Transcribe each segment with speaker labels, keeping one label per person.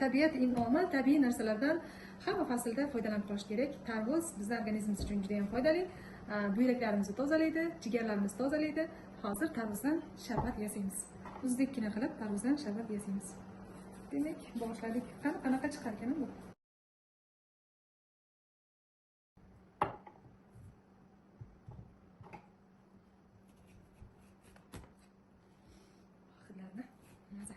Speaker 1: tabiat in'omi, tabiiy narsalardan hamma faslda foydalanib qolish kerak. Tarvuz bizning organizmimiz uchun juda ham foydali. Buyraklarimizni tozalaydi, jigarlarimizni tozalaydi. Hozir tarvuzdan sharbat yasaymiz. O'zbekgina qilib tarvuzdan sharbat yasaymiz. Demak, boshladik. Qanaqa chiqar ekan bu? Maza.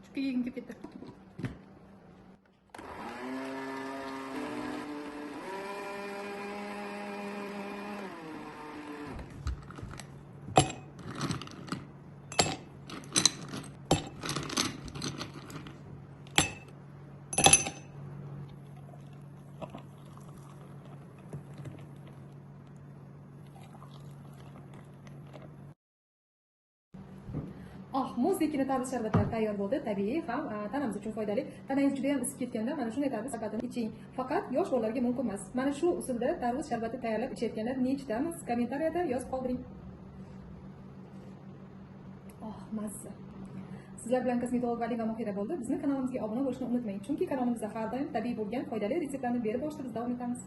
Speaker 1: Çünkü yiyince bitti. Muzdekini tarvuz sharbatlari tayyor bo'ldi. Tabiiy ham tanamiz uchun foydali. Tanangiz juda ham isib ketganda mana shunday tarvuz sharbatini iching. Faqat yosh bolalarga mumkin emas. Mana shu usulda tarvuz sharbati tayyorlab ichayotganlar nechtamiz? Kommentariyada yozib qoldiring. Mazza. Sizlar bilan kosmetolog Vali va Mohira bo'ldi. Bizning kanalimizga obuna bo'lishni unutmang, chunki kanalimizda har doim tabiiy bo'lgan foydali retseptlarni berib borishda biz davom etamiz.